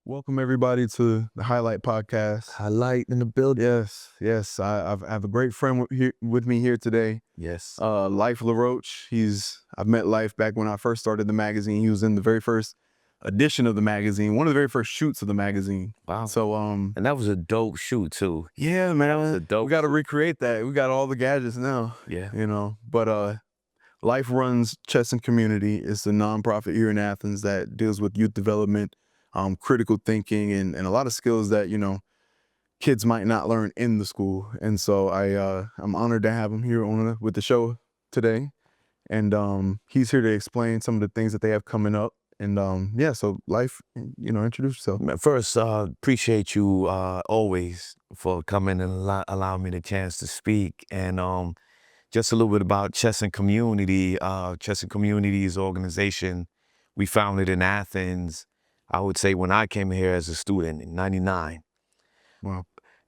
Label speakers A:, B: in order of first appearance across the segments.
A: Welcome everybody to the Highlight Podcast.
B: Highlight in the building.
A: Yes. I have a great friend with me here today.
B: Yes.
A: LaRoche. I've met Life back when I first started the magazine. He was in the very first edition of the magazine, one of the very first shoots of the magazine.
B: Wow.
A: So
B: And that was a dope shoot too.
A: yeah, man,
B: a dope
A: we got to recreate that. We got all the gadgets now.
B: Yeah.
A: But Life runs Chess and Community. It's a nonprofit here in Athens that deals with youth development, critical thinking, and a lot of skills that kids might not learn in the school. And so I'm honored to have him here with the show today, and he's here to explain some of the things that they have coming up. And so Life, introduce yourself.
B: First, appreciate you always for coming and allowing me the chance to speak. And just a little bit about Chess and Community. Chess and Community's organization, we founded in Athens, I would say when I came here as a student in '99.
A: Wow.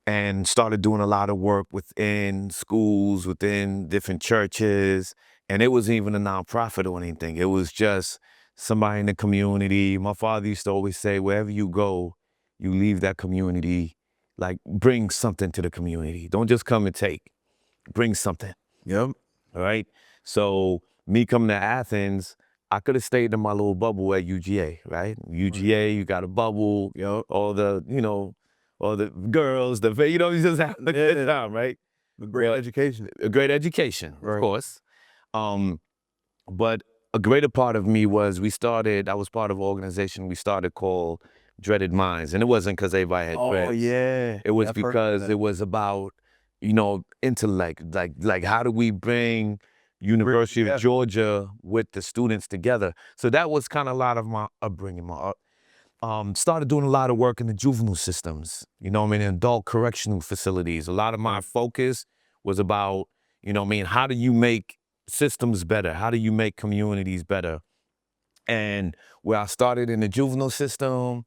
B: And started doing a lot of work within schools, within different churches. And it wasn't even a nonprofit or anything. It was just somebody in the community. My father used to always say, wherever you go, you leave that community, like bring something to the community. Don't just come and take, bring something.
A: Yep.
B: All right. So me coming to Athens, I could have stayed in my little bubble at UGA, right? UGA, you got a bubble, all the girls, you just have a good time, right?
A: A great education.
B: A great education,
A: Right.
B: of course. But a greater part of me was I was part of an organization we started called Dreaded Minds. And it wasn't because everybody had dreads.
A: Oh yeah.
B: It was because it was about, intellect, like how do we bring University of Georgia with the students together? So that was kind of a lot of my upbringing. Started doing a lot of work in the juvenile systems, in adult correctional facilities. A lot of my focus was about, how do you make systems better? How do you make communities better? And where I started in the juvenile system,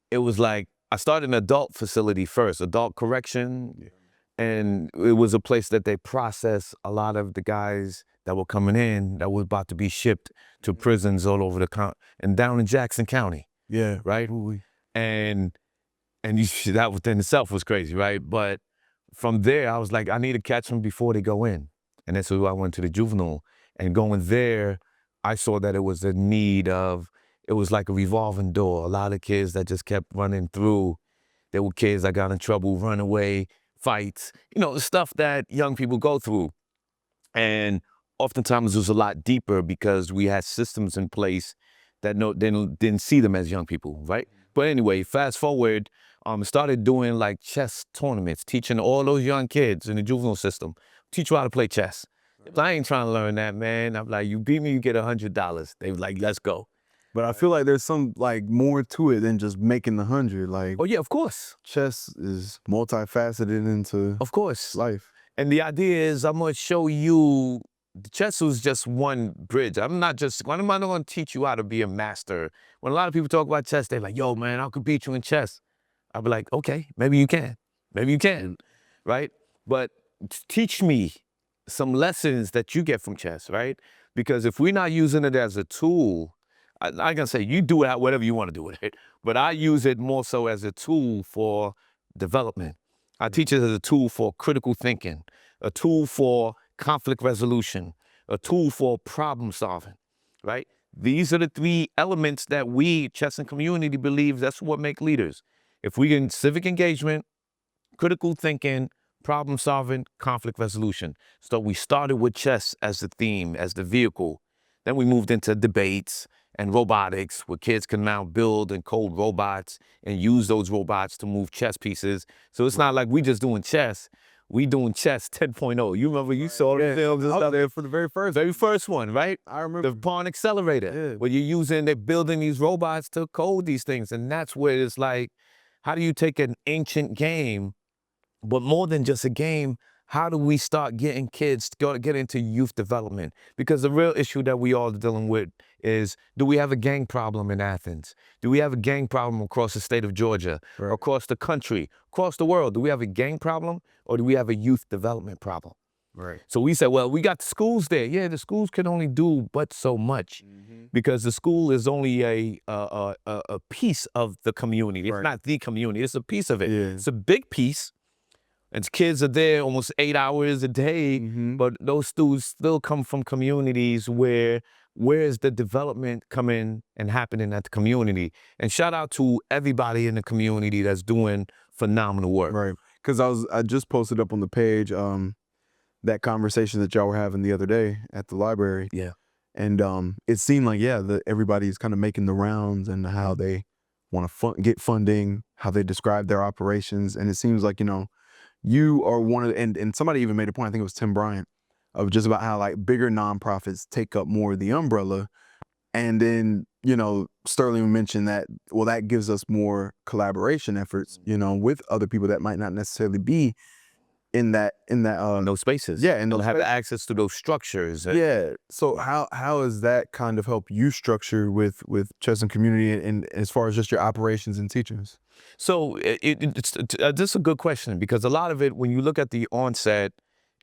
B: it was like, I started in an adult facility first, adult correction. Yeah. And it was a place that they processed a lot of the guys that were coming in that were about to be shipped to prisons all over the country and down in Jackson County.
A: Yeah.
B: Right. And that within itself was crazy, right? But from there, I was like, I need to catch them before they go in. And that's why I went to the juvenile. And going there, I saw that it was a need it was like a revolving door. A lot of kids that just kept running through. There were kids that got in trouble, run away, fights, stuff that young people go through. And oftentimes it was a lot deeper because we had systems in place that didn't see them as young people, right? But anyway, fast forward, started doing like chess tournaments, teaching all those young kids in the juvenile system, teach you how to play chess. I ain't trying to learn that, man. I'm like, you beat me, you get $100. They were like, let's go.
A: But I feel like there's some more to it than just making the 100.
B: Oh yeah, of course.
A: Chess is multifaceted into
B: of course
A: life.
B: And the idea is I'm gonna show you the chess was just one bridge. I'm not gonna teach you how to be a master. When a lot of people talk about chess, they're like, yo man, I could beat you in chess. I'll be like, okay, maybe you can. Maybe you can, right? But teach me some lessons that you get from chess, right? Because if we're not using it as a tool, I'm gonna say you do it whatever you want to do with it, but I use it more so as a tool for development. I teach it as a tool for critical thinking, a tool for conflict resolution, a tool for problem solving, right? These are the three elements that we, Chess and Community, believe that's what make leaders. If we get civic engagement, critical thinking, problem solving, conflict resolution. So we started with chess as the theme, as the vehicle. Then we moved into debates and robotics, where kids can now build and code robots and use those robots to move chess pieces. So it's not like we just doing chess. We doing chess 10.0. You remember you saw the films and stuff
A: there for the very
B: first one, right?
A: I remember
B: the pawn accelerator, where they're building these robots to code these things, and that's where it's like, how do you take an ancient game, but more than just a game? How do we start getting kids to get into youth development? Because the real issue that we all are dealing with is, do we have a gang problem in Athens? Do we have a gang problem across the state of Georgia, across the country, across the world? Do we have a gang problem, or do we have a youth development problem?
A: Right.
B: So we said, well, we got the schools there. Yeah, the schools can only do but so much because the school is only a piece of the community. It's
A: Right.
B: not the community. It's a piece of it.
A: Yeah.
B: It's a big piece. And kids are there almost 8 hours a day, but those students still come from communities where's the development coming and happening at the community. And shout out to everybody in the community that's doing phenomenal work.
A: Right. Because I just posted up on the page that conversation that y'all were having the other day at the library.
B: Yeah.
A: And it seemed like, everybody's kind of making the rounds and how they want to get funding, how they describe their operations. And it seems like, you are one of the, and somebody even made a point, I think it was Tim Bryant, of just about how like bigger nonprofits take up more of the umbrella. And then, Sterling mentioned that, well, that gives us more collaboration efforts, with other people that might not necessarily be in
B: those spaces.
A: Yeah, and
B: they'll
A: those
B: have
A: spaces.
B: access to those structures.
A: Yeah. So how has that kind of helped you structure with Chess and Community and as far as just your operations and teachers?
B: So it's this is a good question because a lot of it, when you look at the onset,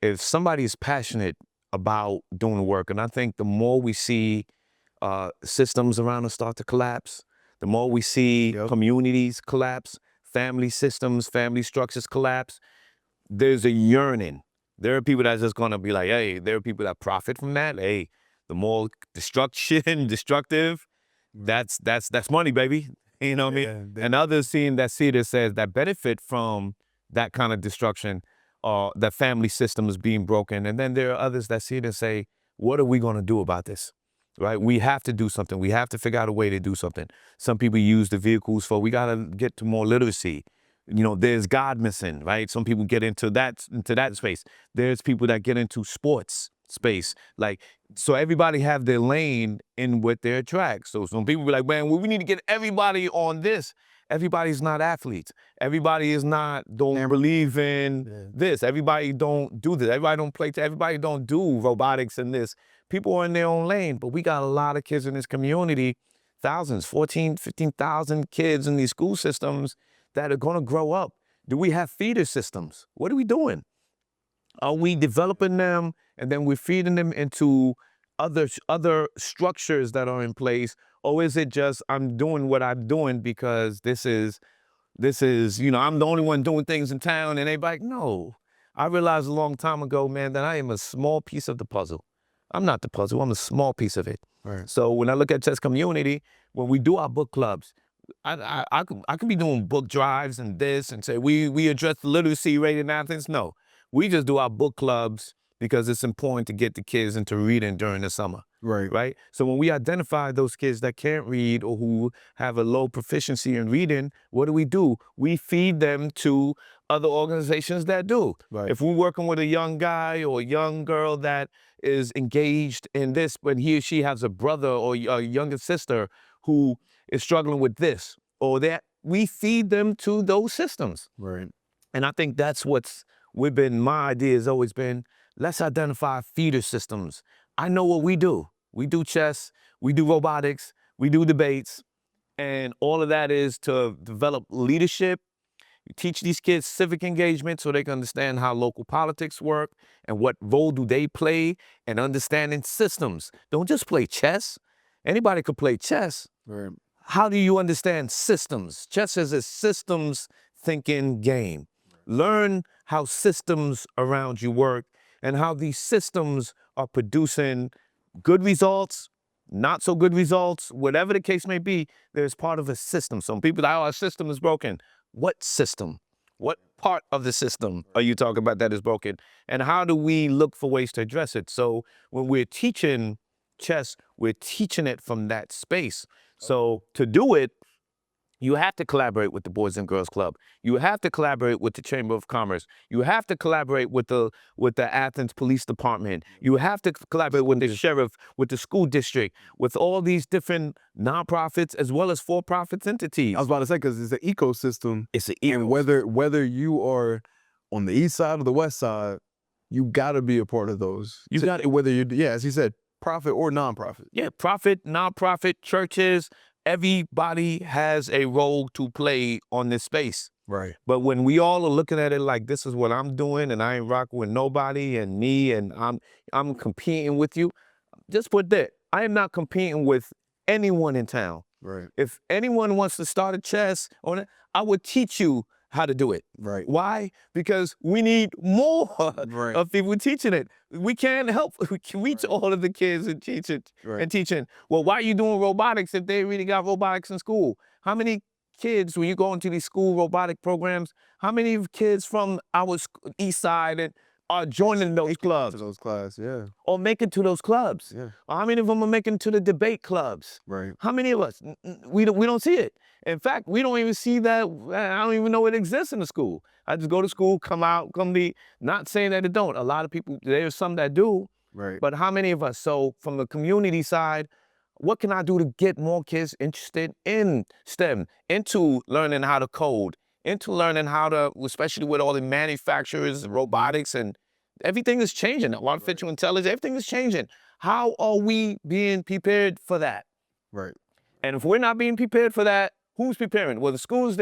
B: if somebody is passionate about doing the work, and I think the more we see systems around us start to collapse, the more we see communities collapse, family systems, family structures collapse, there's a yearning. There are people that's just gonna be like, hey, there are people that profit from that. Hey, the more destructive, that's money, baby. You know what I mean? And others see it as says that benefit from that kind of destruction, that family system is being broken. And then there are others that see it and say, what are we gonna do about this? Right? We have to do something. We have to figure out a way to do something. Some people use the vehicles for, we gotta get to more literacy. There's God missing, right? Some people get into that space. There's people that get into sports space. Like, so everybody have their lane in what their track. So some people be like, man, well, we need to get everybody on this. Everybody's not athletes. Everybody don't believe in this. Everybody don't do this. Everybody don't play. Everybody don't do robotics and this. People are in their own lane, but we got a lot of kids in this community, thousands, 14, 15,000 kids in these school systems that are going to grow up. Do we have feeder systems? What are we doing? Are we developing them and then we're feeding them into other structures that are in place? Or is it just, I'm doing what I'm doing because this is, I'm the only one doing things in town and everybody, no. I realized a long time ago, man, that I am a small piece of the puzzle. I'm not the puzzle, I'm a small piece of it.
A: Right.
B: So when I look at Chess Community, when we do our book clubs, I could be doing book drives and this and say we address the literacy rate in Athens. No, we just do our book clubs because it's important to get the kids into reading during the summer. Right. So when we identify those kids that can't read or who have a low proficiency in reading, what do? We feed them to other organizations that do.
A: Right.
B: If we're working with a young guy or a young girl that is engaged in this, but he or she has a brother or a younger sister who is struggling with this or that, we feed them to those systems.
A: Right.
B: And I think that's my idea has always been, let's identify feeder systems. I know what we do. We do chess, we do robotics, we do debates, and all of that is to develop leadership. You teach these kids civic engagement so they can understand how local politics work and what role do they play and understanding systems. Don't just play chess. Anybody could play chess.
A: Right.
B: How do you understand systems? Chess is a systems thinking game. Learn how systems around you work and how these systems are producing good results, not so good results, whatever the case may be, there's part of a system. Some people are like, oh, our system is broken. What system? What part of the system are you talking about that is broken? And how do we look for ways to address it? So when we're teaching chess, we're teaching it from that space. So to do it, you have to collaborate with the Boys and Girls Club. You have to collaborate with the Chamber of Commerce. You have to collaborate with the Athens Police Department. You have to collaborate with the sheriff, with the school district, with all these different nonprofits as well as for-profit entities.
A: I was about to say, because it's an ecosystem.
B: It's an ecosystem.
A: And whether you are on the east side or the west side, you got to be a part of those.
B: You got to,
A: whether you're, as he said, profit or nonprofit.
B: Yeah, profit, nonprofit, churches. Everybody has a role to play on this space.
A: Right.
B: But when we all are looking at it like this is what I'm doing and I ain't rocking with nobody and me and I'm competing with you, just put that. I am not competing with anyone in town.
A: Right.
B: If anyone wants to start a chess on it, I would teach you how to do it.
A: Right.
B: Why? Because we need more
A: Right.
B: of people teaching it. We can't help. We can reach
A: Right.
B: all of the kids and teach it
A: Right.
B: and teaching. Well, why are you doing robotics if they really got robotics in school? How many kids, when you go into these school robotic programs, how many kids from our east side and are joining those clubs?
A: To those class, yeah.
B: Or make it to those clubs?
A: Yeah.
B: Or how many of them are making it to the debate clubs?
A: Right.
B: How many of us? We don't see it. In fact, we don't even see that. I don't even know it exists in the school. I just go to school, come out, come be. Not saying that it don't. A lot of people, there's some that do.
A: Right.
B: But how many of us? So from the community side, what can I do to get more kids interested in STEM, into learning how to code, into learning how to, especially with all the manufacturers, robotics, and everything is changing. Artificial intelligence, everything is changing. How are we being prepared for that?
A: Right.
B: And if we're not being prepared for that, who's preparing? Well, the schools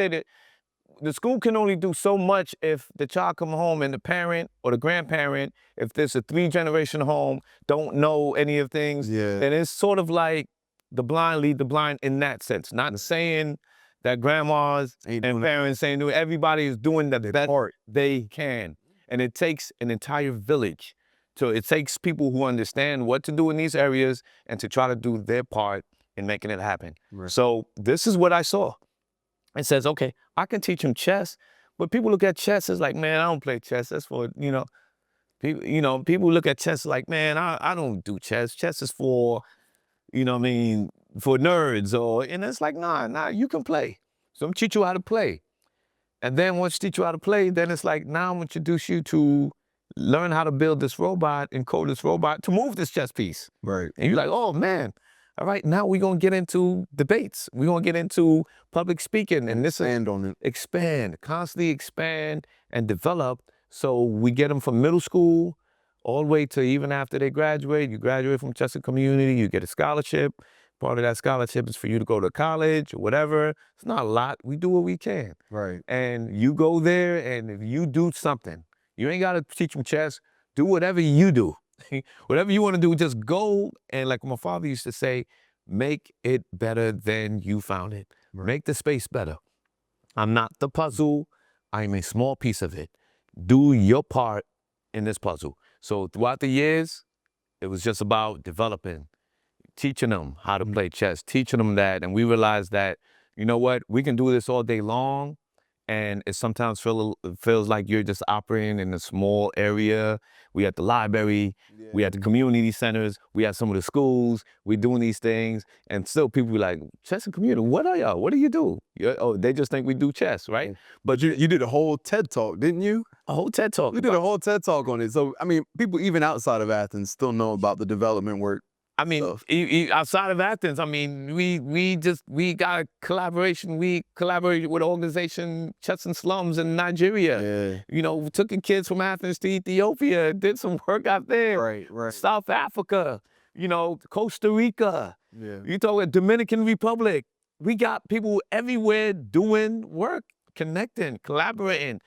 B: the school can only do so much if the child come home and the parent or the grandparent, if there's a 3-generation home, don't know any of things.
A: Yeah.
B: Then it's sort of like the blind lead the blind in that sense. Not saying that grandmas and parents saying everybody is doing the best part they can. And it takes an entire village. So it takes people who understand what to do in these areas and to try to do their part in making it happen.
A: Right.
B: So this is what I saw. It says, okay, I can teach them chess, but people look at chess as like, man, I don't play chess. That's for, people look at chess like, man, I don't do chess. Chess is for, for nerds and it's like, nah, you can play. So I'm teach you how to play. And then once you teach you how to play, then it's like, now I'm gonna introduce you to learn how to build this robot and code this robot to move this chess piece.
A: Right.
B: And you're like, oh man, all right, now we're gonna get into debates. We're gonna get into public speaking and this
A: Expand on it.
B: expand, constantly expand and develop. So we get them from middle school all the way to even after they graduate. You graduate from Chester Community, you get a scholarship. Part of that scholarship is for you to go to college or whatever. It's not a lot. We do what we can.
A: Right.
B: And you go there, and if you do something, you ain't got to teach them chess. Do whatever you do. Whatever you want to do, just go. And like my father used to say, make it better than you found it.
A: Right.
B: Make the space better. I'm not the puzzle. I'm a small piece of it. Do your part in this puzzle. So throughout the years, it was just about developing, teaching them how to play chess, teaching them that. And we realized that, you know what, we can do this all day long. And it sometimes feels like you're just operating in a small area. We at the library, we at the community centers, we at some of the schools, we doing these things. And still people be like, chess and community, what are y'all? What do you do? Oh, they just think we do chess, right?
A: But you did a whole TED Talk, didn't you?
B: A whole TED Talk.
A: You did a whole TED Talk on it. So, I mean, people even outside of Athens still know about the development work.
B: I mean, outside of Athens, I mean, we got a collaboration. We collaborated with an organization, Chess and Slums in Nigeria.
A: Yeah.
B: We took the kids from Athens to Ethiopia, did some work out there.
A: Right.
B: South Africa, Costa Rica.
A: Yeah.
B: You talk about Dominican Republic. We got people everywhere doing work, connecting, collaborating,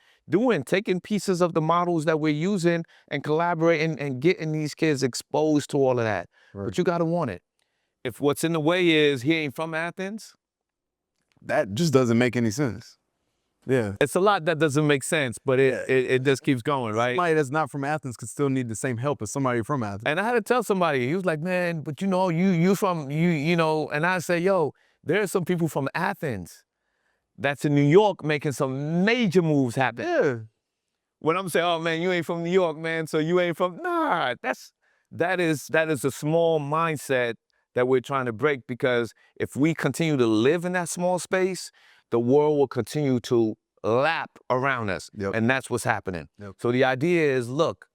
B: taking pieces of the models that we're using and collaborating and getting these kids exposed to all of that.
A: Right.
B: But you gotta want it. If what's in the way is he ain't from Athens,
A: that just doesn't make any sense. Yeah.
B: it's a lot that doesn't make sense, but it just keeps going, right?
A: Somebody that's not from Athens could still need the same help as somebody from Athens.
B: And I had to tell somebody, he was like, man, but you from, and I say, yo, there are some people from Athens that's in New York making some major moves happen.
A: Yeah.
B: When I'm saying, oh man, you ain't from New York, man, so you ain't from, that is a small mindset that we're trying to break, because if we continue to live in that small space, the world will continue to lap around us.
A: Yep.
B: And that's what's happening.
A: Yep.
B: So the idea is, look,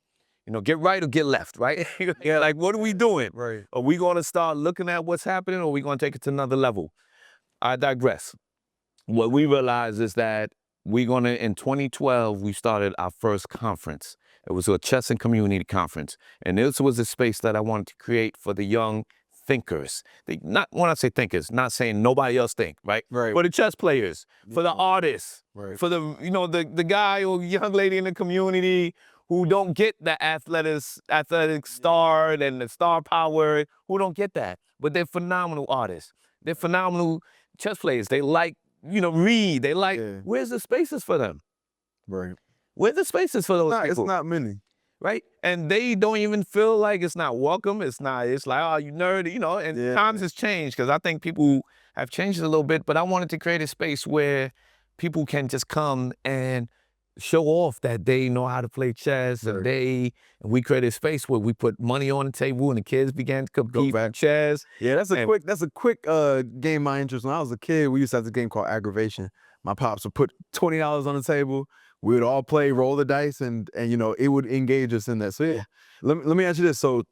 B: get right or get left, right? Like, what are we doing?
A: Right.
B: Are we going to start looking at what's happening, or are we going to take it to another level? I digress. What we realized is that in 2012, we started our first conference. It was a chess and community conference. And this was a space that I wanted to create for the young thinkers. When I say thinkers, not saying nobody else think, right?
A: Right.
B: For the chess players, for the artists,
A: Right.
B: for the guy or young lady in the community who don't get the athletic start and the star power, who don't get that. But they're phenomenal artists. They're phenomenal chess players. They like, read. They like, where's the spaces for them?
A: Right.
B: Where's the spaces for those people?
A: It's not many.
B: Right? And they don't even feel like it's not welcome. It's like, oh, you nerd, and times has changed because I think people have changed a little bit, but I wanted to create a space where people can just come and show off that they know how to play chess, and we created a space where we put money on the table and the kids began to compete for chess.
A: Yeah, that's a quick game my interest. When I was a kid, we used to have this game called Aggravation. My pops would put $20 on the table. We would all play, roll the dice, and it would engage us in that. So yeah, let me ask you this. So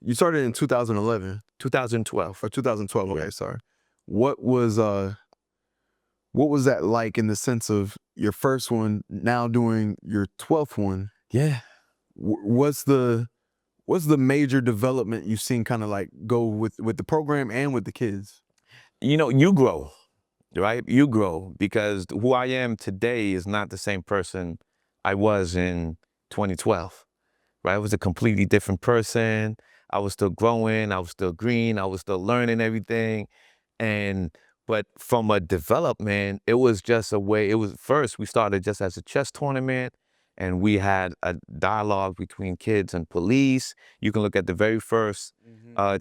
A: you started in 2011.
B: 2012.
A: Or 2012, okay, sorry. What was that like in the sense of your first one, now doing your 12th one?
B: Yeah.
A: What's the major development you've seen kind of like go with the program and with the kids?
B: You grow, right? You grow because who I am today is not the same person I was in 2012, right? I was a completely different person. I was still growing. I was still green. I was still learning everything. But from a development, it was just a way. First, we started just as a chess tournament, and we had a dialogue between kids and police. You can look at the very first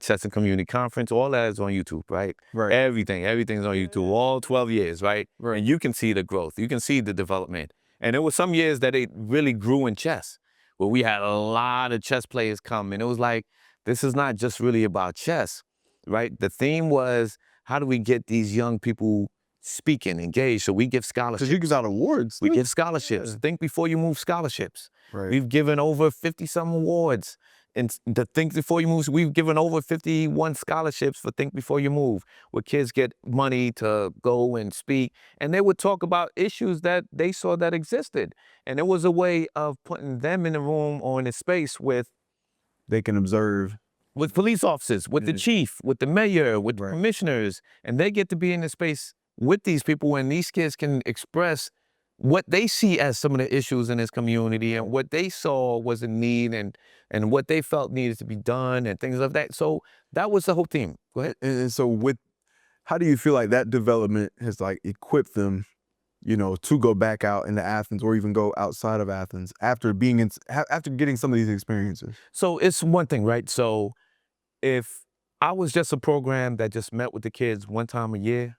B: Chess and Community Conference. All that is on YouTube, right?
A: Right.
B: Everything's on YouTube, all 12 years, right?
A: Right.
B: And you can see the growth. You can see the development. And there were some years that it really grew in chess, where we had a lot of chess players come, and it was like, this is not just really about chess, right? The theme was, how do we get these young people speaking, engaged? So we give scholarships.
A: Because you give out awards.
B: We give scholarships. Yeah. Think Before You Move scholarships.
A: Right.
B: We've given over 50-some awards. And the Think Before You Move, we've given over 51 scholarships for Think Before You Move, where kids get money to go and speak. And they would talk about issues that they saw that existed. And it was a way of putting them in a room or in a space with,
A: they can observe.
B: With police officers, with the chief, with the mayor, with the commissioners, and they get to be in the space with these people, and these kids can express what they see as some of the issues in this community and what they saw was a need and what they felt needed to be done and things like that. So that was the whole theme. Go ahead.
A: And so how do you feel like that development has like equipped them, to go back out into Athens or even go outside of Athens after getting some of these experiences?
B: So it's one thing, right? So if I was just a program that just met with the kids one time a year,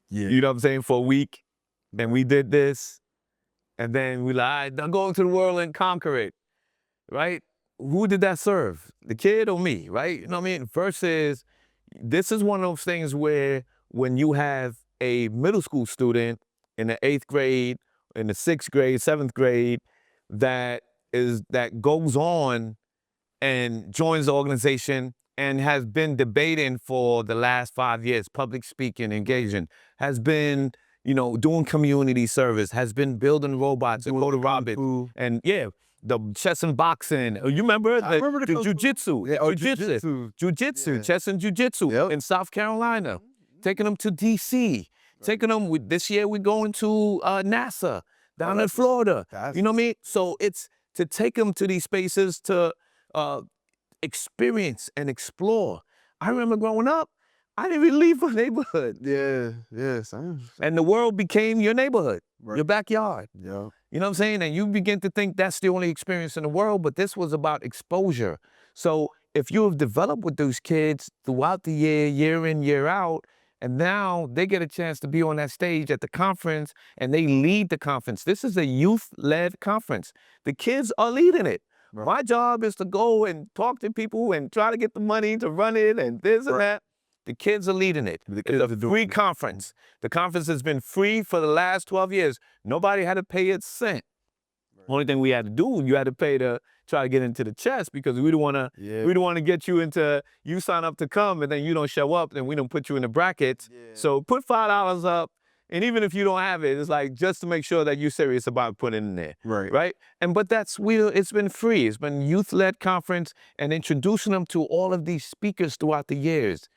B: you know what I'm saying, for a week, and we did this, and then we like, all right, now go into the world and conquer it, right? Who did that serve? The kid or me, right? You know what I mean? Versus, this is one of those things where when you have a middle school student in the 8th grade, in the 6th grade, 7th grade, that goes on and joins the organization and has been debating for the last 5 years, public speaking, engaging, has been, doing community service, has been building robots and Coda Robbins, and the chess and boxing. You remember the jujitsu? Jujitsu, chess and jujitsu in South Carolina. Taking them to DC. Taking them, this year we're going to NASA down in Florida. You know what I mean? So it's to take them to these spaces to experience and explore. I remember growing up, I didn't even leave my neighborhood. And the world became your neighborhood, your backyard.
A: Yeah.
B: You know what I'm saying? And you begin to think that's the only experience in the world, but this was about exposure. So if you have developed with those kids throughout the year in, year out, and now they get a chance to be on that stage at the conference and they lead the conference. This is a youth-led conference. The kids are leading it. Right. My job is to go and talk to people and try to get the money to run it and this and that. The kids are leading it. It's a free conference. The conference has been free for the last 12 years. Nobody had to pay a cent. Only thing we had to do, you had to pay to try to get into the chess because we don't want to get you into, you sign up to come and then you don't show up and we don't put you in the brackets. So put $5 up And even if you don't have it, it's like just to make sure that you're serious about putting it in there.
A: Right.
B: Right. But it's been free. It's been youth-led conference and introducing them to all of these speakers throughout the years.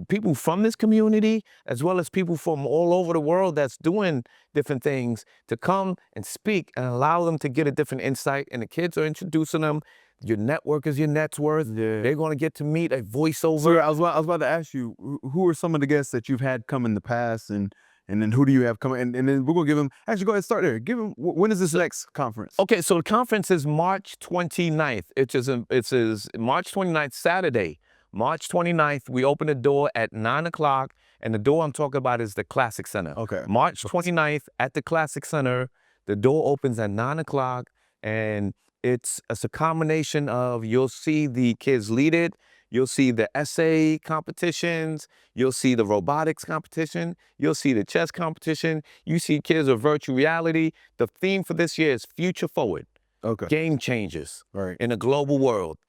B: People from this community, as well as people from all over the world that's doing different things, to come and speak and allow them to get a different insight. And the kids are introducing them. Your network is your net's worth.
A: Yeah.
B: They're going to get to meet a voiceover.
A: So I was about to ask you, who are some of the guests that you've had come in the past, and then who do you have coming? And then we're gonna give them. Actually, go ahead and start there. Give them. When is this next conference?
B: Okay, so the conference is March 29th. It is March 29th, Saturday. March 29th, we open the door at 9 o'clock, and the door I'm talking about is the Classic Center.
A: Okay.
B: March 29th at the Classic Center. The door opens at 9 o'clock, and it's a combination of, you'll see the kids lead it, you'll see the essay competitions, you'll see the robotics competition, you'll see the chess competition, you see kids of virtual reality. The theme for this year is Future Forward.
A: Okay.
B: Game changers
A: Right.
B: in a global world.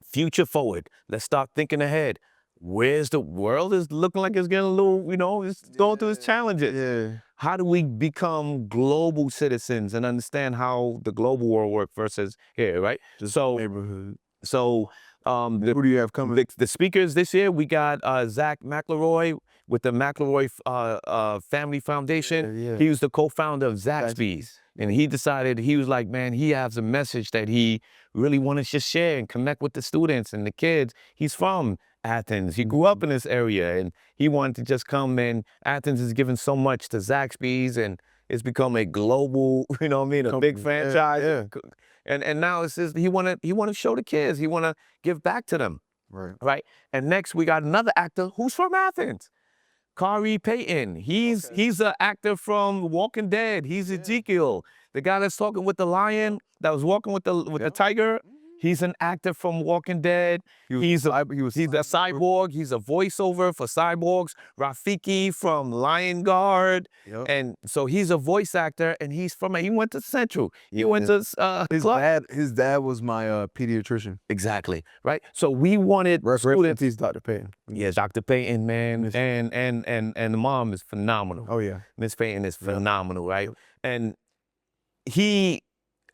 B: Future forward. Let's start thinking ahead. Where's the world is looking like it's getting a little, it's going through its challenges.
A: Yeah.
B: How do we become global citizens and understand how the global world works versus here, right?
A: Just
B: So,
A: neighborhood.
B: so
A: Who do you have coming?
B: the speakers this year, we got Zach McElroy with the McElroy Family Foundation.
A: Yeah.
B: He was the co-founder of Zaxby's. And he decided, he was like, man, he has a message that he really wanted to share and connect with the students and the kids. He's from Athens. He grew up in this area, and he wanted to just come, and Athens is giving so much to Zaxby's, and it's become a global, a big franchise.
A: Yeah.
B: And now it's just, he wanna show the kids, he wanna give back to them.
A: Right.
B: Right? And next we got another actor who's from Athens. Kari Payton. He's an actor from Walking Dead. He's Ezekiel, the guy that's talking with the lion, that was walking with the tiger. He's an actor from Walking Dead. He's a cyborg. He's a voiceover for cyborgs. Rafiki from Lion Guard.
A: Yep.
B: And so he's a voice actor, and he went to Central. He went to
A: His dad was my pediatrician.
B: Exactly, right? So we wanted students.
A: He's Dr. Payton.
B: Yeah, Dr. Payton, man, and the mom is phenomenal.
A: Oh yeah.
B: Miss Payton is phenomenal, right? And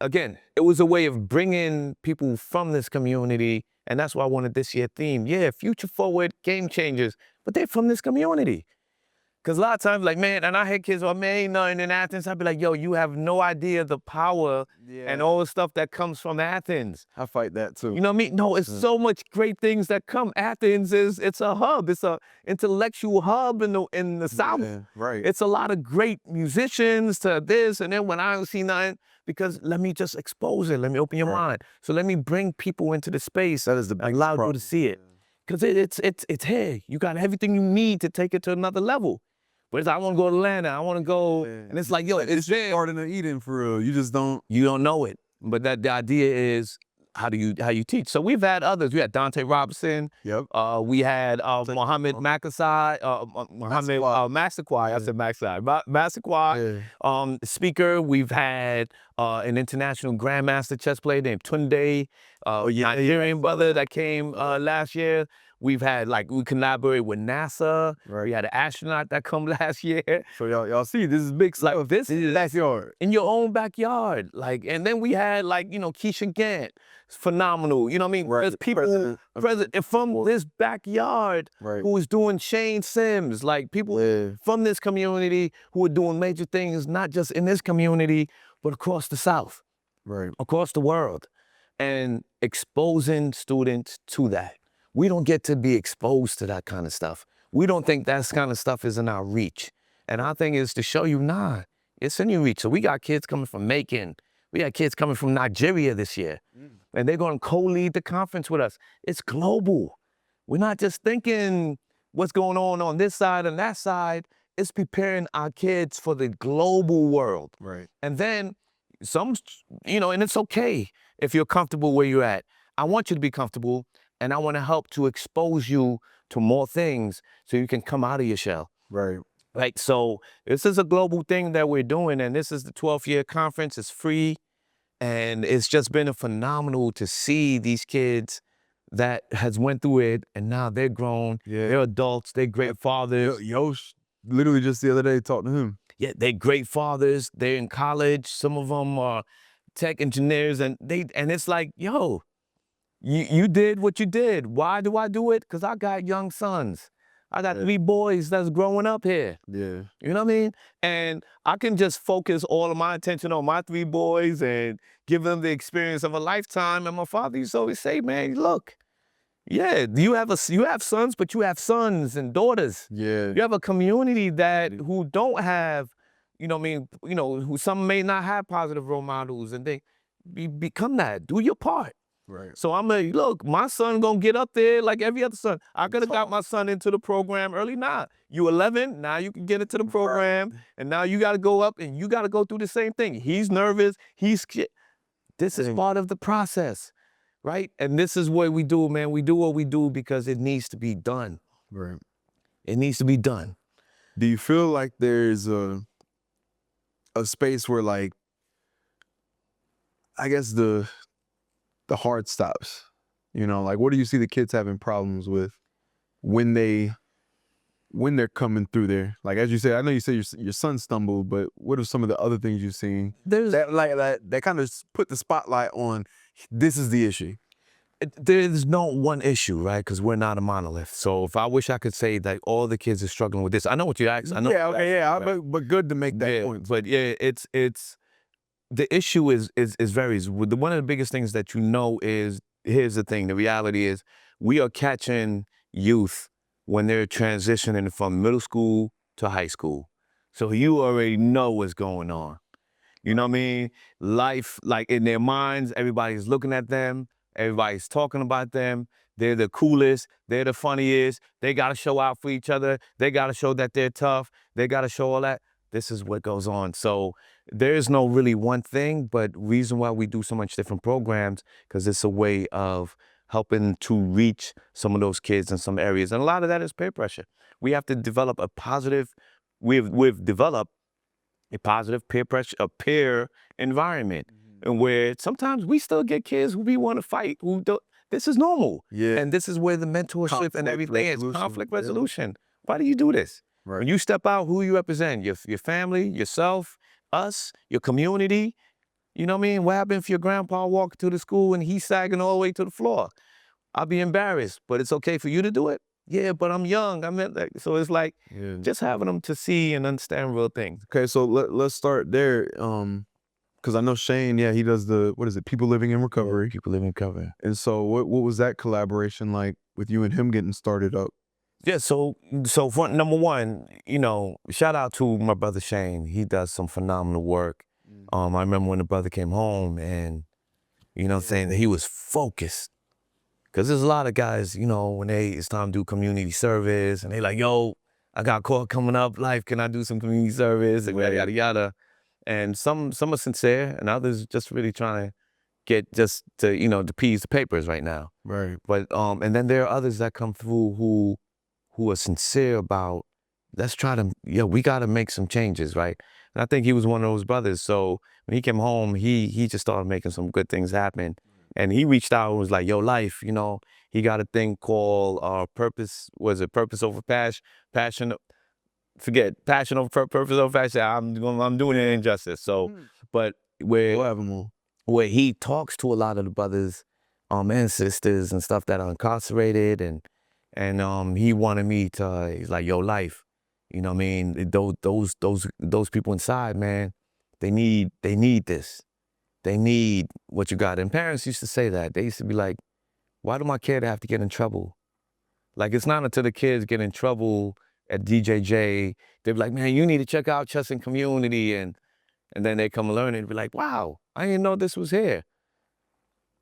B: again, it was a way of bringing people from this community, and that's why I wanted this year theme. Yeah, future forward, game changers, but they're from this community. Because a lot of times, like, man, and I hear kids, oh, man, ain't nothing in Athens. I'd be like, yo, you have no idea the power and all the stuff that comes from Athens.
A: I fight that too.
B: You know what I mean? No, it's so much great things that come. Athens it's a hub. It's a intellectual hub in the South.
A: Yeah, right.
B: It's a lot of great musicians to this, and then when I don't see nothing, because let me just expose it. Let me open your mind. So let me bring people into the space.
A: That is the biggest
B: allow
A: problem.
B: you to see it. Because it's here. You got everything you need to take it to another level. But it's, I want to go to Atlanta. I want to go, and it's like, yo, it's there.
A: Garden of Eden for real. You just don't.
B: You don't know it. But the idea is, how you teach. So we've had others. We had Dante Robinson.
A: Yep.
B: We had Mohammed Makasai, Mohammed Massaquoi. I said Makasai. Massaquoi. Speaker. We've had an international grandmaster chess player named Tunde, Nigerian brother that came last year. We've had, we collaborated with NASA.
A: Right.
B: We had an astronaut that come last year.
A: So y'all see, this is big stuff.
B: Like, this is
A: backyard.
B: in your own backyard. And then we had, Keisha Gant. Phenomenal. You know what I mean?
A: Right.
B: There's people from this backyard who was doing Shane Sims, people from this community who are doing major things, not just in this community, but across the South, across the world, and exposing students to that. We don't get to be exposed to that kind of stuff. We don't think that kind of stuff is in our reach. And our thing is to show you, nah, it's in your reach. So we got kids coming from Macon. We got kids coming from Nigeria this year. And they're going to co-lead the conference with us. It's global. We're not just thinking what's going on this side and that side. It's preparing our kids for the global world.
A: Right.
B: And then and it's okay if you're comfortable where you're at. I want you to be comfortable, and I want to help to expose you to more things so you can come out of your shell.
A: Right.
B: Right. So this is a global thing that we're doing, and this is the 12th year conference. It's free, and it's just been phenomenal to see these kids that has went through it, and now they're grown.
A: Yeah.
B: They're adults. They're great fathers.
A: Yosh. literally just the other day talked to him.
B: Yeah, they're great fathers. They're in college. Some of them are tech engineers, and it's like, yo, you did what you did. Why do I do it? Because I got young sons. I got 3 boys that's growing up here.
A: Yeah.
B: You know what I mean? And I can just focus all of my attention on my 3 boys and give them the experience of a lifetime. And my father used to always say, man, look, yeah, you have sons, but you have sons and daughters.
A: Yeah.
B: You have a community who don't have, you know what I mean, who some may not have positive role models, and they become that. Do your part.
A: Right.
B: So I'm like, look, my son gonna get up there like every other son. I could have got my son into the program early. Nah, you 11, now you can get into the program, and now you gotta go up and you gotta go through the same thing. He's nervous, this is part of the process, right? And this is what we do, man. We do what we do because it needs to be done.
A: Right.
B: It needs to be done.
A: Do you feel like there's a space where, like, I guess the hard stops? You know, like, what do you see the kids having problems with when they're coming through there? Like, as you said, I know you said your son stumbled, but what are some of the other things you've seen that kind of put the spotlight on this is the issue?
B: There's no one issue, right? Because we're not a monolith. So if I wish I could say that all the kids are struggling with this, I know what you asked. I know.
A: Yeah, okay, yeah, but good to make that point.
B: But yeah, it's the issue is varies. One of the biggest things that is, here's the thing, the reality is we are catching youth when they're transitioning from middle school to high school. So you already know what's going on. You know what I mean? Life, like in their minds, everybody's looking at them, everybody's talking about them. They're the coolest, they're the funniest, they gotta show out for each other, they gotta show that they're tough, they gotta show all that. This is what goes on. So there is no really one thing, but reason why we do so much different programs, because it's a way of helping to reach some of those kids in some areas. And a lot of that is peer pressure. We have to develop we've developed a positive peer pressure, a peer environment, and where sometimes we still get kids who we want to fight, who don't. This is normal.
A: Yeah.
B: And this is where the mentorship and everything is. Conflict resolution. Why do you do this?
A: Right.
B: When you step out, who you represent? Your family, yourself, us, your community. You know what I mean? What happened if your grandpa walked to the school and he's sagging all the way to the floor? I'll be embarrassed, but it's okay for you to do it? Yeah, but I'm young. So it's like just having them to see and understand real things.
A: Okay, so let's start there. Because I know Shane, yeah, he does what is it, People Living in Recovery.
B: People Living in Recovery.
A: And so what was that collaboration like with you and him getting started up?
B: Yeah, so for number one, shout out to my brother Shane. He does some phenomenal work. I remember when the brother came home and, saying that he was focused. Because there's a lot of guys, when it's time to do community service and they like, yo, I got a call coming up, life, can I do some community service? And yada, yada, yada. And some are sincere and others just really trying to get just to, to appease the papers right now.
A: Right.
B: But, and then there are others that come through who are sincere about, we got to make some changes, right? And I think he was one of those brothers. So when he came home, he just started making some good things happen. And he reached out and was like, yo, life, he got a thing called purpose over passion? Forget, passion over purpose over passion. I'm doing it injustice. So, but where he talks to a lot of the brothers and sisters and stuff that are incarcerated, and he wanted me to, he's like, yo, life, you know what I mean? Those people inside, man, they need this. They need what you got. And parents used to say that. They used to be like, why do my kid have to get in trouble? Like, it's not until the kids get in trouble at DJJ, they're like, man, you need to check out Chess and Community. And then they come learn and be like, wow, I didn't know this was here.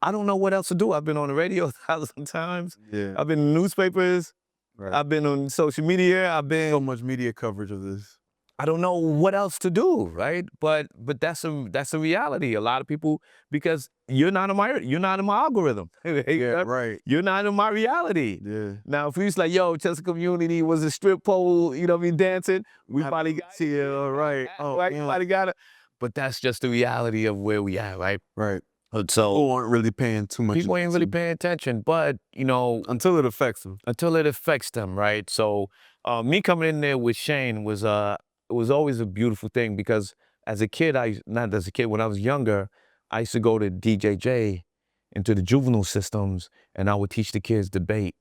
B: I don't know what else to do. I've been on the radio 1,000 times.
A: Yeah.
B: I've been in newspapers.
A: Right.
B: I've been on social media.
A: So much media coverage of this.
B: I don't know what else to do, right? But that's a reality. A lot of people, because you're not in my algorithm.
A: Yeah, right.
B: You're not in my reality.
A: Yeah.
B: Now, if we was like, yo, Chester Community was a strip pole, dancing, we probably got
A: it. Yeah, right.
B: Oh, right. Yeah. Probably got it. But that's just the reality of where we at, right?
A: Right.
B: So
A: people aren't really paying too much.
B: People ain't really paying attention, but
A: until it affects them.
B: Until it affects them, right? So Me coming in there with Shane was it was always a beautiful thing because as a kid, not as a kid, when I was younger, I used to go to DJJ into the juvenile systems, and I would teach the kids debate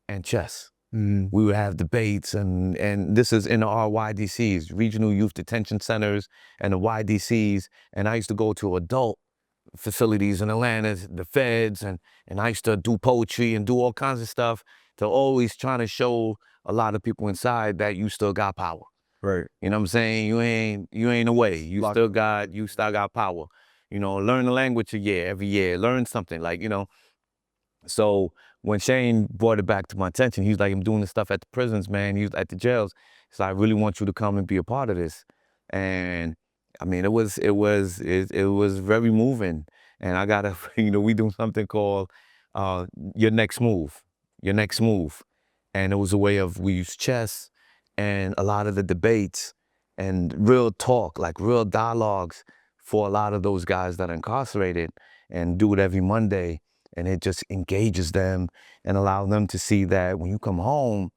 B: and chess. We would have debates, and this is in our YDCs, Regional Youth Detention Centers, and the YDCs. And I used to go to adult facilities in Atlanta, the feds, and I used to do poetry and do all kinds of stuff to always trying to show a lot of people inside that you still got power.
A: Right.
B: You know what I'm saying? You ain't away. You still got power. You know, learn the language every year, learn something like, you know. So when Shane brought it back to my attention, he was like, I'm doing this stuff at the prisons, man. He was at the jails. So I really want you to come and be a part of this. And I mean, it was very moving. And I gotta, you know, we do something called your next move. And it was a way of, we used chess and a lot of the debates and real talk, like real dialogues for a lot of those guys that are incarcerated, and do it every Monday. And it just engages them and allows them to see that when you come home,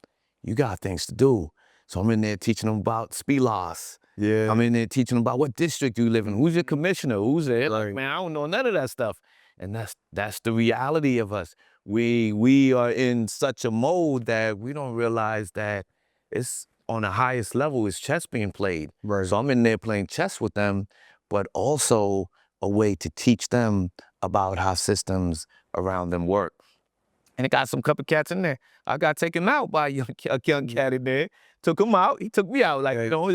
B: you got things to do. So I'm in there teaching them about speed loss.
A: Yeah.
B: I'm in there teaching them about what district you live in, who's your commissioner, who's there. Like,
A: Right.
B: man, I don't know none of that stuff. And that's the reality of us. We are in such a mode that we don't realize that it's on the highest level is chess being played.
A: Right.
B: So I'm in there playing chess with them, but also a way to teach them about how systems around them work. And it got some couple cats in there. I got taken out by a young cat in there. Took him out. He took me out. Like, you know,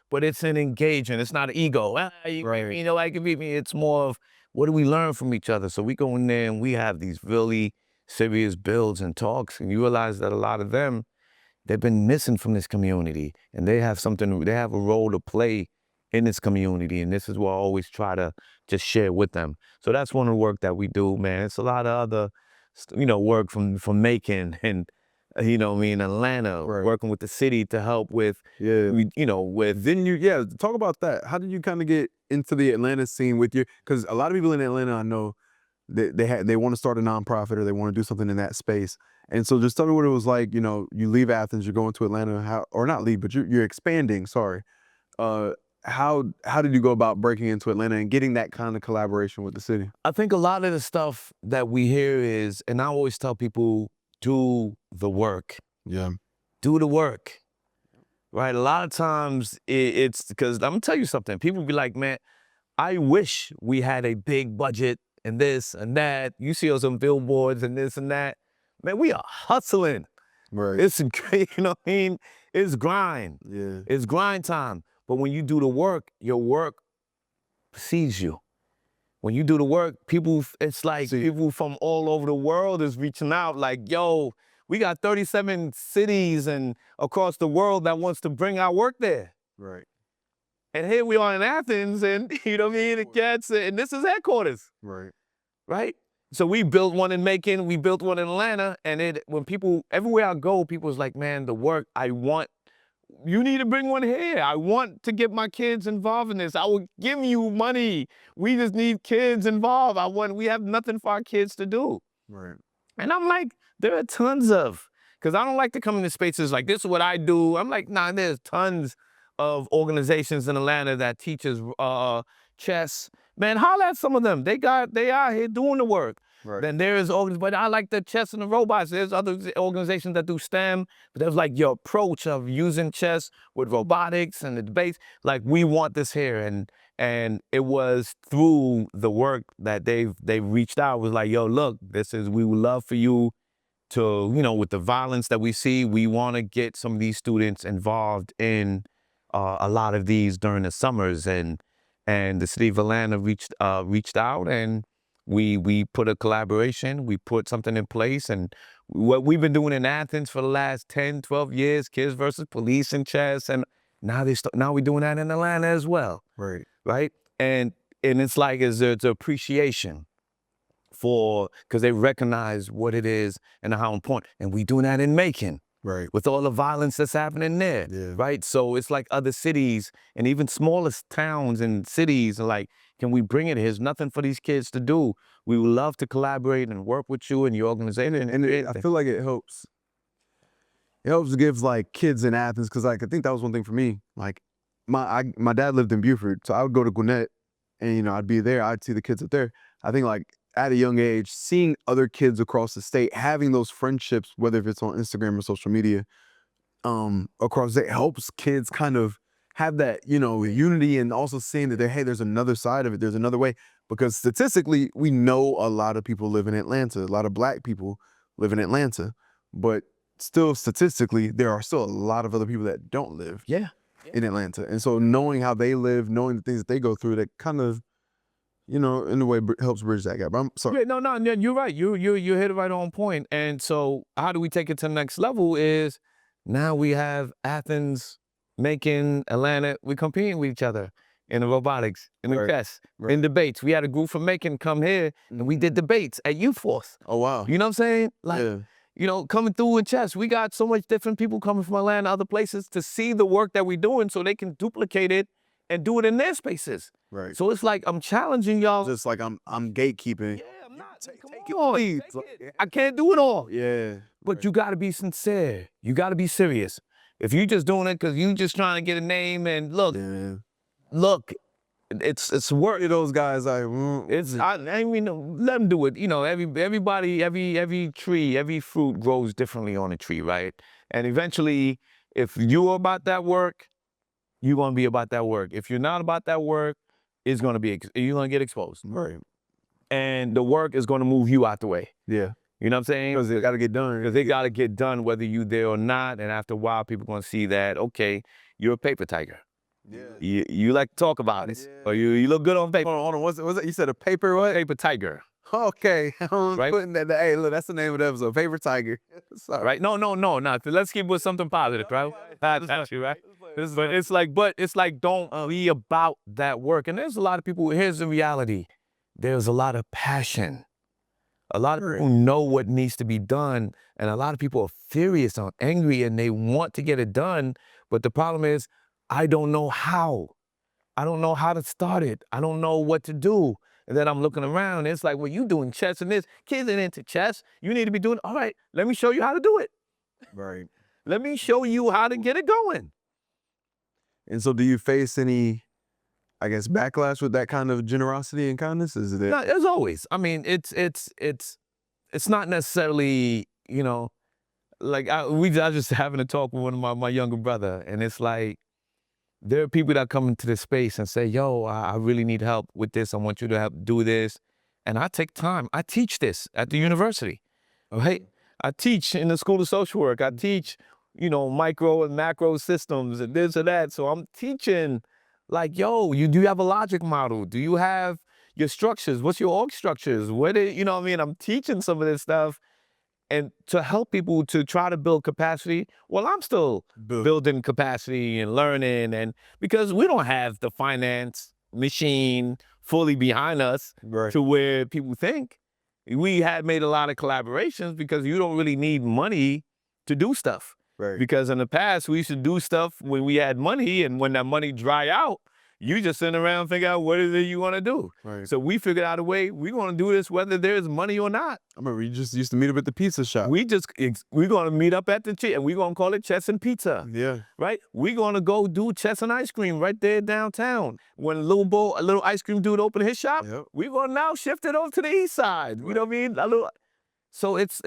B: but it's an engagement. It's not an ego. You know, I can beat me. It's more of, what do we learn from each other? So we go in there and we have these really serious builds and talks. And you realize that a lot of them, they've been missing from this community, and they have a role to play in this community. And this is what I always try to just share with them. So that's one of the work that we do, man. It's a lot of other, you know, work from Macon and, you know, me in Atlanta, working with the city to help with, you know, with.
A: Then talk about that. How did you kind of get into the Atlanta scene with because a lot of people in Atlanta, I know, they want to start a nonprofit or they want to do something in that space. And so just tell me what it was like. You know, you leave Athens, you're going to Atlanta, or not leave, but you're expanding. Sorry. How did you go about breaking into Atlanta and getting that kind of collaboration with the city?
B: I think a lot of the stuff that we hear is, and I always tell people, do the work.
A: Yeah.
B: Do the work. Right? A lot of times it's because, I'm gonna tell you something. People be like, man, I wish we had a big budget and this and that. You see us on billboards and this and that. Man, we are hustling.
A: Right.
B: It's great, you know what I mean? It's grind.
A: Yeah.
B: It's grind time. But when you do the work, your work precedes you. When you do the work, it's like people from all over the world is reaching out like, yo, we got 37 cities and across the world that wants to bring our work there.
A: Right.
B: And here we are in Athens, and you know what I mean? The cats, and this is headquarters.
A: Right.
B: Right? So we built one in Macon, we built one in Atlanta, and when people, everywhere I go, people's like, man, the work, you need to bring one here. I want to get my kids involved in this. I will give you money. We just need kids involved. We have nothing for our kids to do.
A: Right.
B: And I'm like, there are tons of, because I don't like to come into spaces like, this is what I do. I'm like, nah, there's tons of organizations in Atlanta that teaches chess. Man, holla at some of them. They out here doing the work.
A: Right.
B: Then but I like the chess and the robots. There's other organizations that do STEM, but there's like your approach of using chess with robotics and the debates. Like, we want this here, and it was through the work that they've reached out. It was like, yo, look, we would love for you to, you know, with the violence that we see, we want to get some of these students involved in a lot of these during the summers, and the city of Atlanta reached out, and we put a collaboration, we put something in place. And what we've been doing in Athens for the last 10, 12 years, Kids versus Police and chess, and now we're doing that in Atlanta as well.
A: Right.
B: Right? And it's like, it's appreciation because they recognize what it is and how important. And we doing that in Macon.
A: Right.
B: With all the violence that's happening there.
A: Yeah.
B: Right? So it's like other cities and even smaller towns and cities are like, can we bring it? There's nothing for these kids to do. We would love to collaborate and work with you and your organization.
A: And I feel like it helps. It helps give like kids in Athens because like I think that was one thing for me. Like my dad lived in Buford, so I would go to Gwinnett, and I'd be there. I'd see the kids up there. I think like at a young age, seeing other kids across the state, having those friendships, whether if it's on Instagram or social media, across it helps kids kind of have that unity, and also seeing that there's another side of it, there's another way, because statistically we know a lot of people live in Atlanta, a lot of black people live in Atlanta, but still statistically there are still a lot of other people that don't live
B: Yeah.
A: in Atlanta, and so knowing how they live, knowing the things that they go through, that kind of in a way helps bridge that gap. I'm sorry.
B: Yeah, no, you're right. You hit it right on point. And so, how do we take it to the next level? Is now we have Athens, Macon, Atlanta. We competing with each other in the robotics, in the
A: Right,
B: chess,
A: right.
B: in debates. We had a group from Macon come here, and we did debates at U Force.
A: Oh wow.
B: You know what I'm saying? Like,
A: Yeah.
B: coming through in chess, we got so much different people coming from Atlanta, other places, to see the work that we're doing, so they can duplicate it and do it in their spaces.
A: Right.
B: So it's like I'm challenging y'all.
A: Just like I'm gatekeeping.
B: Yeah, I'm not. Come
A: Take it,
B: on,
A: please.
B: take it. I can't do it all.
A: Yeah.
B: But
A: Right.
B: you got to be sincere. You got to be serious. If you just doing it because you just trying to get a name, and look,
A: Yeah.
B: it's work.
A: Those guys,
B: I mean, let them do it. Everybody, every tree, every fruit grows differently on a tree, right? And eventually, if you're about that work, you're gonna be about that work. If you're not about that work, you're gonna get exposed,
A: right.
B: and the work is gonna move you out the way.
A: Yeah.
B: You know what I'm saying?
A: Because they got to get done.
B: Because they got to get done whether you there or not. And after a while, people going to see that, okay, you're a paper tiger.
A: Yeah.
B: You like to talk about it.
A: Yeah.
B: Or you look good on paper.
A: Hold on. What's it? You said a paper what?
B: Paper tiger.
A: Okay. I'm
B: Right?
A: putting that. Hey, look, that's the name of the episode. Paper Tiger. Sorry.
B: Right? No. Let's keep with something positive, right? That's you, right? But it's like, don't be about that work. And there's a lot of people, here's the reality. There's a lot of passion. A lot of people know what needs to be done, and a lot of people are furious or angry, and they want to get it done. But the problem is, I don't know how. I don't know how to start it. I don't know what to do. And then I'm looking around, and it's like, well, you doing chess and this. Kids ain't into chess. You need to be doing, all right, let me show you how to do it.
A: Right.
B: Let me show you how to get it going.
A: And so, do you face any, I guess, backlash with that kind of generosity and kindness? Is it?
B: No, as always. I mean, it's not necessarily, like I was just having a talk with one of my younger brother, and it's like there are people that come into this space and say, yo, I really need help with this. I want you to help do this. And I take time. I teach this at the university. Okay? I teach in the School of Social Work. I teach, micro and macro systems and this or that. So I'm teaching like, yo, do you have a logic model? Do you have your structures? What's your org structures? I'm teaching some of this stuff, and to help people to try to build capacity. Well, I'm still building capacity and learning, and because we don't have the finance machine fully behind us to where people think. We had made a lot of collaborations because you don't really need money to do stuff.
A: Right.
B: Because in the past, we used to do stuff when we had money, and when that money dry out, you just sit around and figure out what is it you want to do.
A: Right.
B: So we figured out a way, we're going to do this whether there's money or not.
A: I remember you just used to meet up at the pizza shop.
B: We're going to meet up at and we're going to call it Chess and Pizza.
A: Yeah.
B: Right? We're going to go do chess and ice cream right there downtown. When a little ice cream dude opened his shop, we're going to now shift it over to the east side. You know what I mean? So it's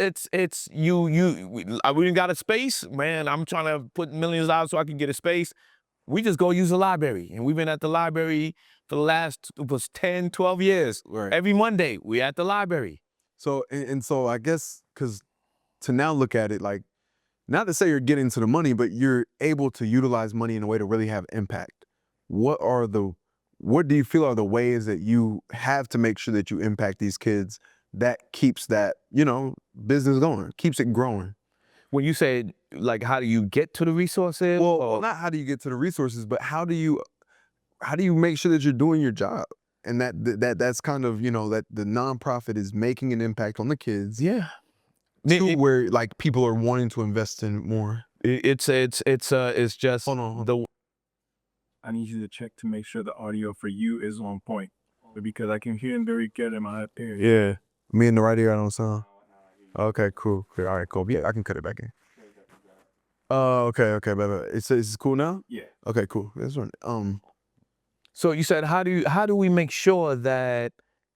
B: we got a space, man. I'm trying to put millions out so I can get a space. We just go use the library. And we've been at the library for the last 10, 12 years.
A: Right.
B: Every Monday, we're at the library.
A: So, and so I guess, because to now look at it, like, not to say you're getting to the money, but you're able to utilize money in a way to really have impact. What do you feel are the ways that you have to make sure that you impact these kids that keeps that, business going, keeps it growing?
B: When you say, like, how do you get to the resources?
A: Well, not how do you get to the resources, but how do you make sure that you're doing your job, and that's kind of, that the nonprofit is making an impact on the kids.
B: Yeah.
A: Where like people are wanting to invest in more.
B: It's just
A: Hold on.
C: I need you to check to make sure the audio for you is on point, because I can hear him very good in my ear.
A: Yeah. Me in the right ear, I don't sound. Okay, cool. All right, cool. Yeah, I can cut it back in. Oh, okay. But it's cool now.
C: Yeah.
A: Okay, cool. That's right.
B: So you said, how do we make sure that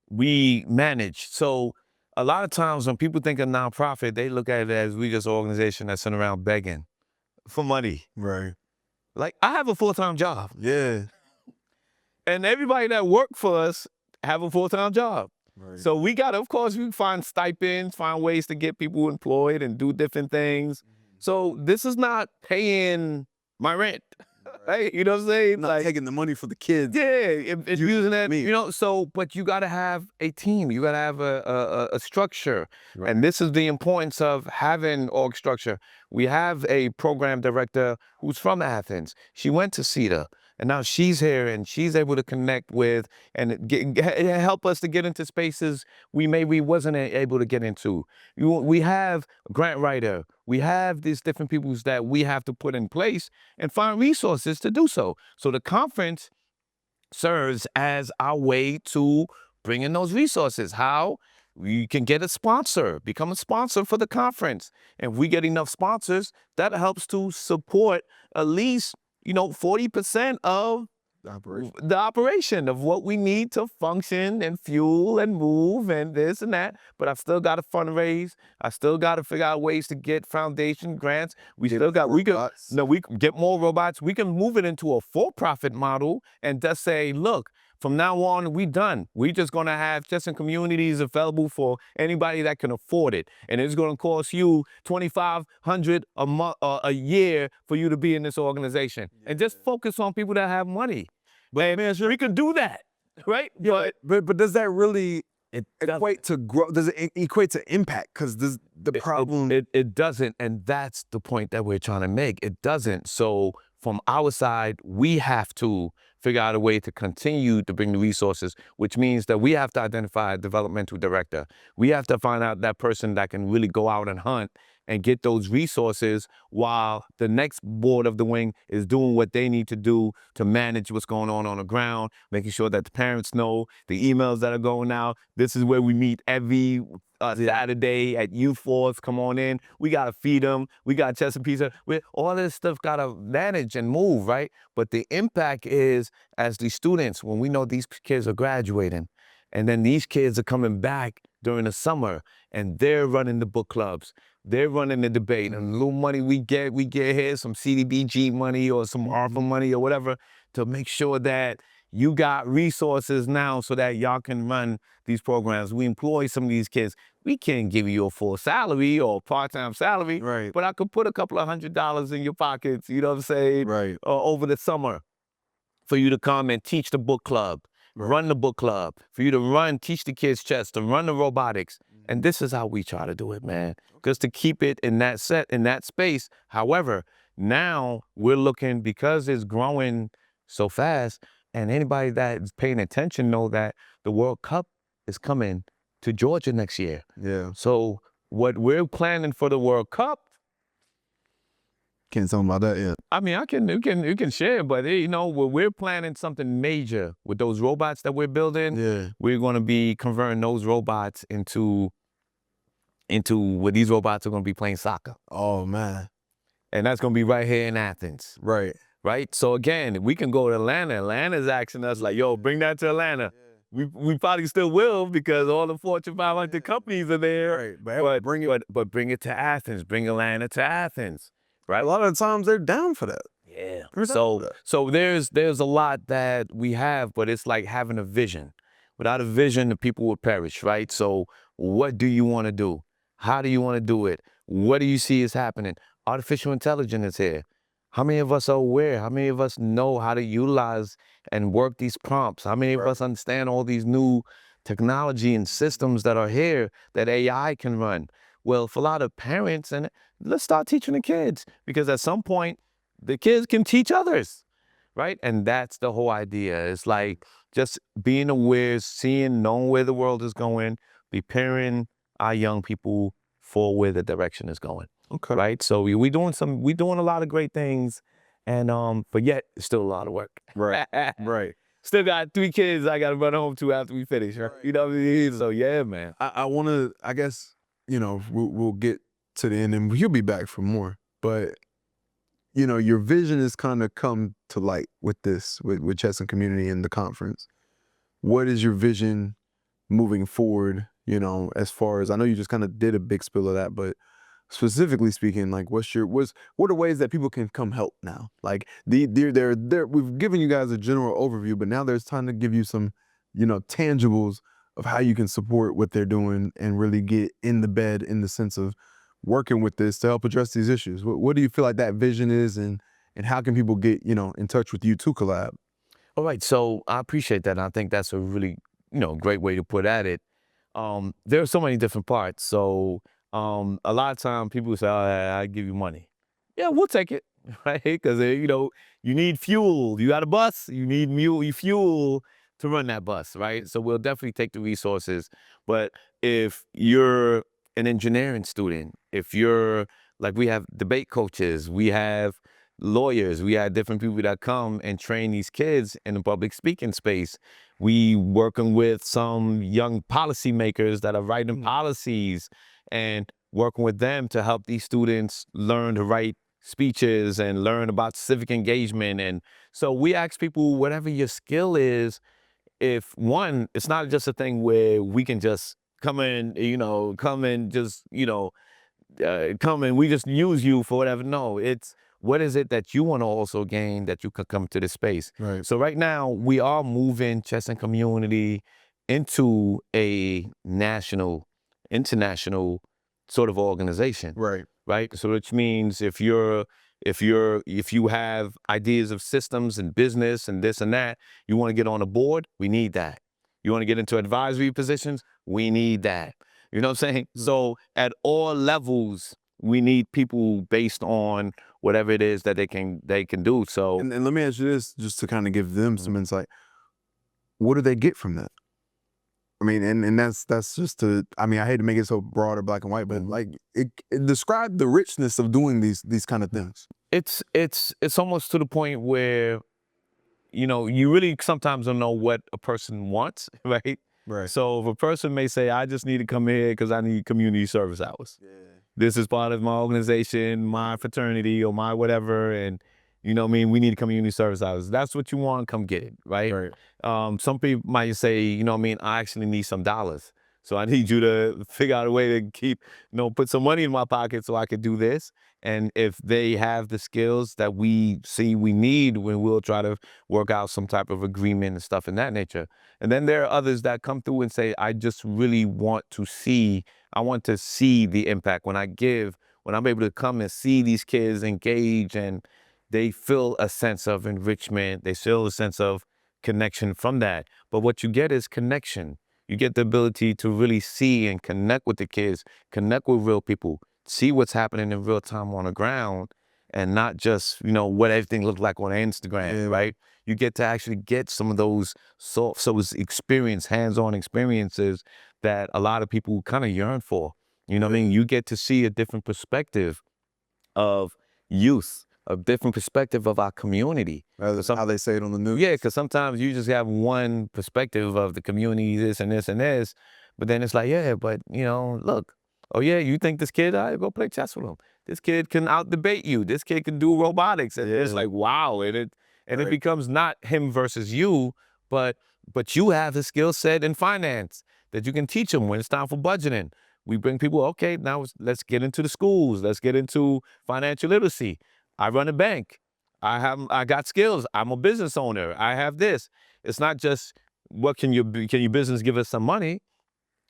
B: we manage? So a lot of times when people think of nonprofit, they look at it as we just an organization that's sitting around begging for money.
A: Right.
B: Like, I have a full-time job,
A: Yeah.
B: and everybody that work for us have a full-time job.
A: Right.
B: So we got to, of course, we find stipends, find ways to get people employed and do different things. So this is not paying my rent, right? You know what I'm saying?
A: Not taking the money for the kids.
B: Yeah, it's using that,
A: me.
B: you know, so, but you got to have a team. You got to have a structure.
A: Right.
B: And this is the importance of having org structure. We have a program director who's from Athens. She went to CETA, and now she's here and she's able to connect with and help us to get into spaces we maybe wasn't able to get into. We have a grant writer. We have these different people that we have to put in place and find resources to do so. So the conference serves as our way to bring in those resources. How? We can get a sponsor, become a sponsor for the conference. And if we get enough sponsors, that helps to support at least, 40% of the operation of what we need to function and fuel and move and this and that. But I've still got to fundraise. I still got to figure out ways to get foundation grants. We can get more robots. We can move it into a for-profit model and just say, look, from now on, we done. We just going to have Chesson Communities available for anybody that can afford it. And it's going to cost you $2,500 a month, a year for you to be in this organization. Yeah. And just focus on people that have money. But man, sure, we could do that, right?
A: Yeah, but does that really equate to growth? Does it equate to impact? Because the problem...
B: It doesn't, and that's the point that we're trying to make. It doesn't. So from our side, we have to figure out a way to continue to bring the resources, which means that we have to identify a developmental director. We have to find out that person that can really go out and hunt and get those resources while the next board of the wing is doing what they need to do to manage what's going on the ground, making sure that the parents know the emails that are going out. This is where we meet every Saturday at Youth Force. Come on in. We got to feed them. We got chest and pizza. All this stuff got to manage and move, right? But the impact is, as the students, when we know these kids are graduating, and then these kids are coming back during the summer, and they're running the book clubs. They're running the debate, and the little money we get here, some CDBG money or some ARPA money or whatever, to make sure that you got resources now so that y'all can run these programs. We employ some of these kids. We can't give you a full salary or part-time salary,
A: right?
B: But I could put a couple of $100s in your pockets, you know what I'm saying?
A: Right.
B: Over the summer for you to come and teach the book club. Right. Run the book club, for you to teach the kids chess, to run the robotics. And this is how we try to do it, man. Just to keep it in that space. However, now we're looking, because it's growing so fast, and anybody that is paying attention know that the World Cup is coming to Georgia next year.
A: Yeah.
B: So what we're planning for the World Cup,
A: can't talk about that yet.
B: I mean, you can share, but we're planning something major with those robots that we're building.
A: Yeah.
B: We're going to be converting those robots into where these robots are going to be playing soccer.
A: Oh man.
B: And that's going to be right here in Athens.
A: Right.
B: Right. So again, we can go to Atlanta. Atlanta's asking us like, yo, bring that to Atlanta. Yeah. We probably still will, because all the Fortune 500 companies are there.
A: Right.
B: But bring it to Athens. Bring Atlanta to Athens. Right.
A: A lot of the times they're down for that.
B: Yeah. So there's a lot that we have, but it's like having a vision. Without a vision, the people will perish, right? So what do you want to do? How do you want to do it? What do you see is happening? Artificial intelligence is here. How many of us are aware? How many of us know how to utilize and work these prompts? How many of us understand all these new technology and systems that are here that AI can run? Well, for a lot of parents, and let's start teaching the kids, because at some point, the kids can teach others, right? And that's the whole idea. It's like just being aware, knowing where the world is going, preparing our young people for where the direction is going.
A: Okay.
B: Right? So we're doing a lot of great things, and but yet it's still a lot of work.
A: Right. Right.
B: Still got 3 kids I got to run home to after we finish, right? You know what I mean? So yeah, man.
A: I want to, I guess, we'll get to the end, and you'll be back for more. But your vision has kind of come to light with this, with chess and community and the conference. What is your vision moving forward? As far as I know, you just kind of did a big spill of that, but specifically speaking, like, what are ways that people can come help now? Like, we've given you guys a general overview, but now there's time to give you some, tangibles of how you can support what they're doing and really get in the bed in the sense of working with this to help address these issues. What do you feel like that vision is, and how can people get, in touch with you to collab?
B: All right, so I appreciate that. And I think that's a really, great way to put at it. There are so many different parts. So a lot of time people say, "Oh, I give you money." Yeah, we'll take it, right? Because you need fuel. You got a bus. You need fuel to run that bus, right? So we'll definitely take the resources. But if you're an engineering student, if you're like, we have debate coaches, we have lawyers, we have different people that come and train these kids in the public speaking space. We working with some young policymakers that are writing policies and working with them to help these students learn to write speeches and learn about civic engagement. And so we ask people, whatever your skill is, if one, it's not just a thing where we can just come in, come and just, come and we just use you for whatever. No, it's what is it that you want to also gain that you could come to this space.
A: Right.
B: So right now we are moving chess and community into a national, international sort of organization.
A: Right.
B: Right. So which means if you have ideas of systems and business and this and that, you want to get on a board, we need that. You want to get into advisory positions, we need that. You know what I'm saying? So at all levels, we need people based on whatever it is that they can do. So
A: And let me ask you this, just to kind of give them some insight. What do they get from that? I mean, and that's just I hate to make it so broad or black and white, but like it describe the richness of doing these kind of things.
B: it's almost to the point where you really sometimes don't know what a person wants, right?
A: Right.
B: So if a person may say, I just need to come here because I need community service hours.
A: Yeah.
B: This is part of my organization, my fraternity, or my whatever, and we need community service hours. That's what you want, come get it, right?
A: Right.
B: Some people might say, I actually need some dollars. So I need you to figure out a way to keep, put some money in my pocket so I could do this. And if they have the skills that we see we need, we'll try to work out some type of agreement and stuff in that nature. And then there are others that come through and say, I just really want to see the impact when I'm able to come and see these kids engage and they feel a sense of enrichment. They feel a sense of connection from that. But what you get is connection. You get the ability to really see and connect with the kids, connect with real people, see what's happening in real time on the ground, and not just, what everything looks like on Instagram, right? You get to actually get some of those hands-on experiences that a lot of people kind of yearn for. You know what I mean? You get to see a different perspective of youth, a different perspective of our community.
A: That's how they say it on the news.
B: Yeah, because sometimes you just have one perspective of the community, this and this and this, but then it's like, yeah, but look, oh yeah, you think this kid, all right, go play chess with him. This kid can out debate you. This kid can do robotics. And it's like, wow, and it becomes not him versus you, but you have the skill set in finance that you can teach them when it's time for budgeting. We bring people, okay, now let's get into the schools. Let's get into financial literacy. I run a bank. I got skills. I'm a business owner. I have this. It's not just can your business give us some money,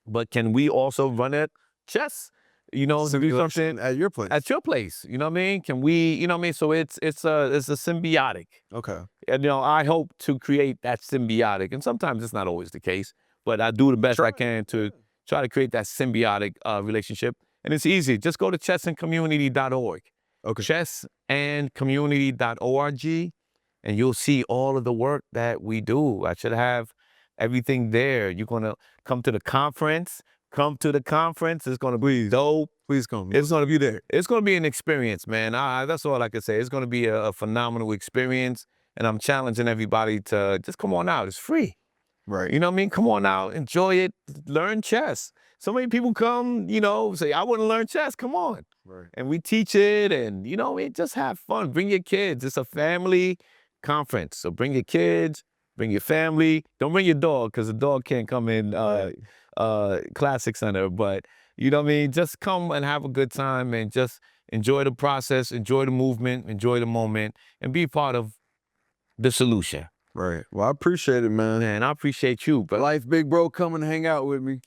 B: but can we also run it chess? Do something
A: at your place.
B: at your place. You know what I mean? Can we? You know what I mean? So it's a symbiotic.
A: Okay.
B: And I hope to create that symbiotic. And sometimes it's not always the case, but I do the best I can to try to create that symbiotic relationship. And it's easy. Just go to chessandcommunity.org.
A: Okay.
B: chessandcommunity.org, and you'll see all of the work that we do. I should have everything there. You're going to come to the conference. Come to the conference. It's going to be dope.
A: Please come.
B: It's going to be there. It's going to be an experience, man. That's all I can say. It's going to be a phenomenal experience, and I'm challenging everybody to just come on out. It's free.
A: Right.
B: You know what I mean? Come on out, enjoy it, learn chess. So many people come, you know, say, I want to learn chess. Come on.
A: Right.
B: And we teach it, and, you know, just have fun. Bring your kids. It's a family conference. So bring your kids, bring your family. Don't bring your dog, because the dog can't come in Classic Center. But, you know what I mean? Just come and have a good time and just enjoy the process, enjoy the movement, enjoy the moment, and be part of the solution.
A: Right. Well, I appreciate it, man.
B: Man, I appreciate you, but
A: Life big bro, come and hang out with me.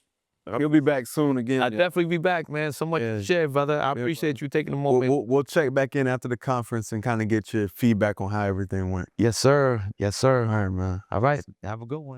A: He'll be back soon again.
B: I'll definitely be back, man. So much to share, brother. I appreciate you taking a moment.
A: We'll check back in after the conference and kind of get your feedback on how everything went.
B: Yes, sir. Yes, sir.
A: All right, man.
B: All right. Have a good one.